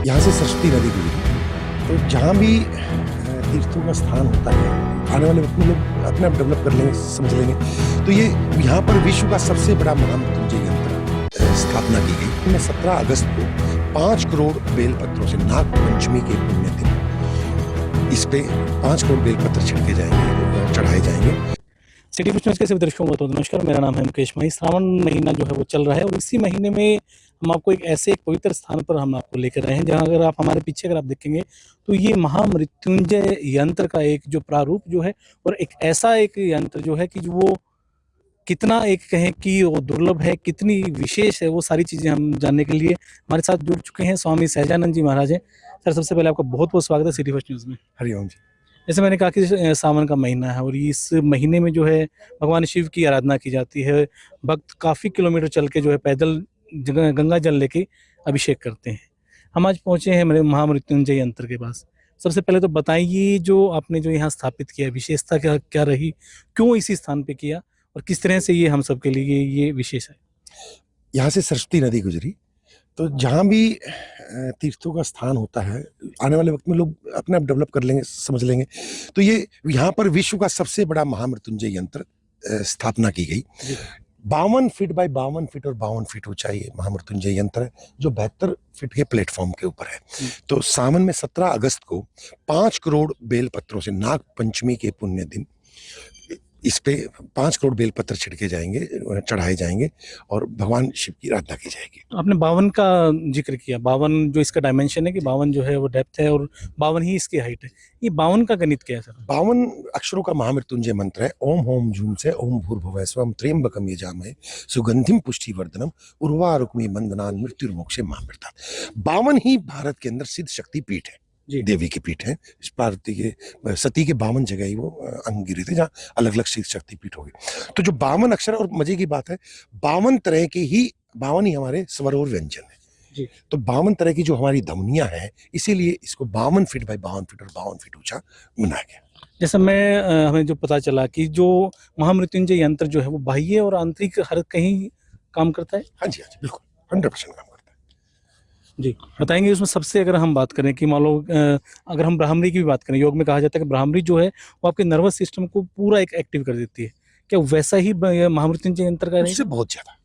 यहाँ से सरस्वती नदी गुजरी, तो जहाँ भी तीर्थों का स्थान होता है, आने वाले वक्त में लोग अपने आप डेवलप कर लेंगे, समझ लेंगे। तो ये यहाँ पर विश्व का सबसे बड़ा महामृत्युंजय यंत्र स्थापना की गई। मैं 17 अगस्त को 5 करोड़ बेलपत्रों से नाग पंचमी के पुण्य दिन इस पे 5 करोड़ बेलपत्र छिड़के जाएंगे, चढ़ाए जाएंगे। सिटी कुछ न्यूज़ के सभी दर्शकों को तो नमस्कार। मेरा नाम है मुकेश माही। श्रावण महीना जो है वो चल रहा है और इसी महीने में हम आपको एक ऐसे एक पवित्र स्थान पर हम आपको लेकर आए हैं जहां अगर आप हमारे पीछे अगर आप देखेंगे तो ये महामृत्युंजय यंत्र का एक जो प्रारूप जो है और एक ऐसा एक यंत्र जो है कि वो कितना एक कहें कि वो दुर्लभ है, कितनी विशेष है, वो सारी चीज़ें हम जानने के लिए हमारे साथ जुड़ चुके हैं स्वामी सहजानंद जी महाराज हैं। सर, सबसे पहले आपका बहुत बहुत स्वागत है सिटी फर्स्ट न्यूज़ में। हरिओम जी। जैसे मैंने कहा कि सावन का महीना है और इस महीने में जो है भगवान शिव की आराधना की जाती है। भक्त काफ़ी किलोमीटर चल के जो है पैदल गंगा जल लेके अभिषेक करते हैं। हम आज पहुँचे हैं मेरे महामृत्युंजय यंत्र के पास। सबसे पहले तो बताइए जो आपने जो यहाँ स्थापित किया, विशेषता क्या क्या रही, क्यों इसी स्थान पे किया और किस तरह से ये हम सब के लिए ये विशेष है? यहाँ से सरस्वती नदी गुजरी, तो जहाँ भी तीर्थों का स्थान होता है, आने वाले वक्त में लोग अपने आप डेवलप कर लेंगे, समझ लेंगे। तो ये यहाँ पर विश्व का सबसे बड़ा महामृत्युंजय यंत्र स्थापना की गई। 52 फीट बाय 52 फीट और 52 फीट ऊंचाई महामृत्युंजय यंत्र है, जो 72 फीट के प्लेटफॉर्म के ऊपर है। तो सावन में 17 अगस्त को 5 करोड़ बेलपत्रों से नाग पंचमी के पुण्य दिन इस पे 5 करोड़ बेलपत्र छिड़के जाएंगे, चढ़ाए जाएंगे और भगवान शिव की आराधना की जाएगी। आपने 52 का जिक्र किया, 52 जो इसका डायमेंशन है कि 52 जो है वो डेप्थ है और 52 ही इसकी हाइट है। ये 52 का गणित क्या है सर? 52 अक्षरों का महामृत्युंजय मंत्र है। ओम होम जूम से ओम भूर्भुवः स्वः त्र्यंबकम यजामहे सुगंधिम पुष्टिवर्धनम उर्वारुकमी बंदनान मृत्युर्मोक्षे महामृतात्। 52 ही भारत के अंदर सिद्ध शक्ति पीठ है, देवी की पीठ है। इस पार्वती के सती के 52 जगह ही वो अंग गिरे थे जहाँ अलग अलग सिद्ध शक्ति पीठ हो गई। तो जो 52 अक्षर, और मजे की बात है 52 तरह के ही 52 ही हमारे स्वर और व्यंजन है जी। तो 52 तरह की जो हमारी ध्वनियां हैं, इसीलिए इसको 52 फीट बाय 52 फीट और 52 फीट ऊंचा बनाया गया। जैसे हमें जो पता चला कि जो महामृत्युंजय यंत्र जो है वो बाह्य और आंतरिक हर कहीं काम करता है। हाँ जी, बिल्कुल 100% काम करता है जी। बताएंगे उसमें सबसे अगर हम बात करें कि मान लो अगर हम ब्राह्मणी की भी बात करें, योग में कहा जाता है कि ब्राह्मणी जो है वो आपके नर्वस सिस्टम को पूरा एक एक्टिव कर देती है। क्या वैसा ही महामृत्युंजय यंत्र का उससे बहुत ज्यादा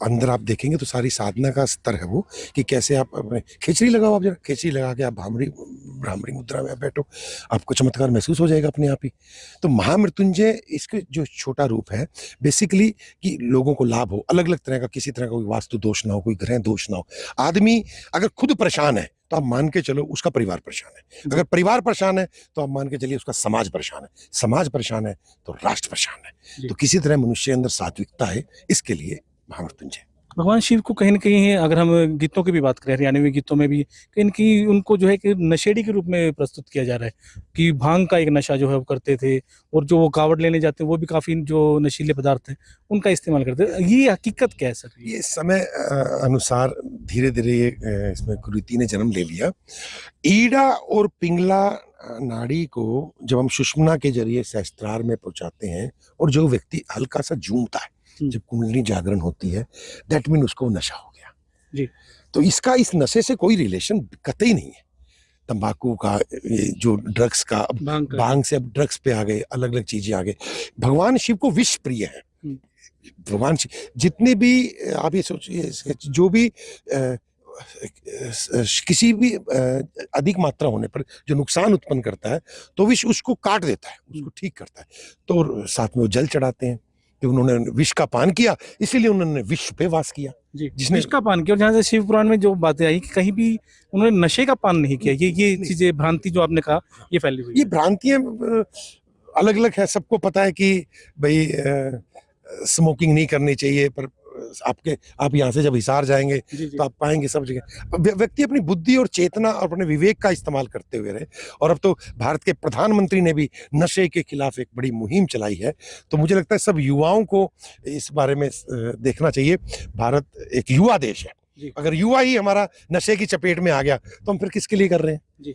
अंदर आप देखेंगे तो सारी साधना का स्तर है वो, कि कैसे आप अपने खिचड़ी लगाओ, आप जरा खिचड़ी लगा के आप ब्राह्मणी मुद्रा में बैठो, आपको चमत्कार महसूस हो जाएगा अपने आप ही। तो महामृत्युंजय इसके जो छोटा रूप है बेसिकली कि लोगों को लाभ हो, अलग अलग तरह का, किसी तरह का कोई वास्तु दोष ना हो, कोई ग्रह दोष ना हो। आदमी अगर खुद परेशान है तो आप मान के चलो उसका परिवार परेशान है, अगर परिवार परेशान है तो आप मान के चलिए उसका समाज परेशान है, समाज परेशान है तो राष्ट्र परेशान है। तो किसी तरह मनुष्य के अंदर सात्विकता है, इसके लिए महामृत्युंजय। भगवान शिव को कहीं न कहीं अगर हम गीतों की भी बात करें, हरियाणवी गीतों में भी कहीं न कहीं उनको जो है कि नशेड़ी के रूप में प्रस्तुत किया जा रहा है कि भांग का एक नशा जो है वो करते थे और जो वो कावड़ लेने जाते हैं वो भी काफ़ी जो नशीले पदार्थ हैं उनका इस्तेमाल करते हैं। ये हकीकत क्या है सर? ये समय अनुसार धीरे धीरे ये इसमें कुरीति ने जन्म ले लिया। ईड़ा और पिंगला नाड़ी को जब हम सुषुम्ना के जरिए सहस्त्रार में पहुंचाते हैं और जो व्यक्ति हल्का सा झूमता है, जब कुंडली जागरण होती है, दैट मीन उसको नशा हो गया जी। तो इसका इस नशे से कोई रिलेशन कतई नहीं है। तंबाकू का, ये जो ड्रग्स का, भांग से अब ड्रग्स पे आ गए, अलग अलग चीजें आ गए। भगवान शिव को विष प्रिय है। भगवान शिव जितने भी आप ये सोचिए, जो भी किसी भी अधिक मात्रा होने पर जो नुकसान उत्पन्न करता है तो विष उसको काट देता है, उसको ठीक करता है। तो साथ में वो जल चढ़ाते हैं कि उन्होंने विष का पान किया, इसीलिए उन्होंने विष पे वास किया। जिसने विष का पान किया, और जहाँ से शिव पुराण में जो बातें आई कि कहीं भी उन्होंने नशे का पान नहीं किया। ये चीजें, भ्रांति जो आपने कहा, ये फैली हुई। ये भ्रांतियां अलग अलग है। सबको पता है कि भाई स्मोकिंग नहीं करनी चाहिए, पर आप यहाँ से जब हिसार जाएंगे तो आप पाएंगे सब जगह व्यक्ति अपनी बुद्धि और चेतना और अपने विवेक का इस्तेमाल करते हुए रहे। और अब तो भारत के प्रधानमंत्री ने भी नशे के खिलाफ एक बड़ी मुहिम चलाई है। तो मुझे लगता है सब युवाओं को इस बारे में देखना चाहिए। भारत एक युवा देश है, अगर युवा ही हमारा नशे की चपेट में आ गया तो हम फिर किसके लिए कर रहे हैं?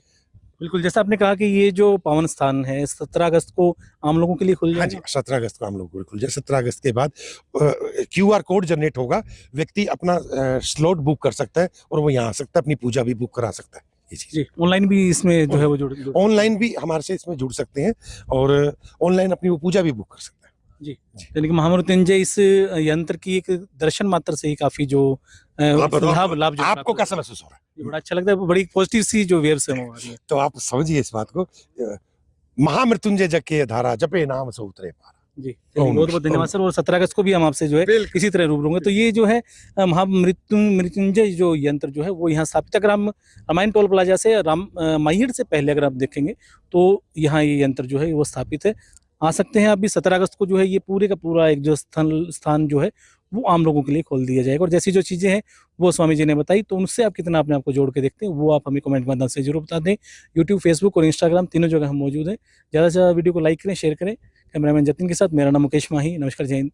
बिल्कुल, जैसा आपने कहा कि ये जो पावन स्थान है 17 अगस्त को आम लोगों के लिए खुल हाँ जी, जाएगा। 17 अगस्त को हम लोग को खुल जाए। 17 अगस्त के बाद क्यूआर कोड जनरेट होगा, व्यक्ति अपना स्लॉट बुक कर सकता है और वो यहाँ आ सकता है, अपनी पूजा भी बुक करा सकता है, ये चीज़। जी, ऑनलाइन भी इसमें जो है वो जुड़ ऑनलाइन भी हमारे से इसमें जुड़ सकते हैं और ऑनलाइन अपनी वो पूजा भी बुक कर सकते हैं। जी, जी। यानी कि महामृत्युंजय इस यंत्र की एक दर्शन मात्र से ही काफ़ी जो आप बताओ, लाभ जो आपको प्राप्त कैसा महसूस हो रहा है? ये बड़ा अच्छा लगता है, बड़ी पॉजिटिव सी जो वेव्स हैं वो आ रही है। तो आप समझिए इस बात को, महामृत्युंजय जग के धारा, जपे नाम सो उतरे पारा। जी, ओम चलिए नमः बहुत-बहुत धन्यवाद सर, और 17 अगस्त को भी हम आपसे जो है बिल्कुल। इसी तरह रूबरू होंगे। तो ये जो है मृत्युंजय जो यंत्र जो है वो यहाँ स्थापित है। अगर हम रामायण टोल प्लाजा से माहिर से पहले अगर आप देखेंगे तो यहाँ ये यंत्र जो है वो स्थापित है। आ सकते हैं आप भी 17 अगस्त को जो है ये पूरे का पूरा एक जो स्थान जो है वो आम लोगों के लिए खोल दिया जाएगा। और जैसी जो चीज़ें हैं वो स्वामी जी ने बताई, तो उनसे आप कितना अपने आप को जोड़ के देखते हैं वो आप हमें कमेंट के माध्यम से जरूर बता दें। यूट्यूब, फेसबुक और इंस्टाग्राम तीनों जगह हम मौजूद हैं। ज़्यादा से ज़्यादा वीडियो को लाइक करें, शेयर करें। कैमरामैन जतिन के साथ मेरा नाम मुकेश माही। नमस्कार, जय हिंद।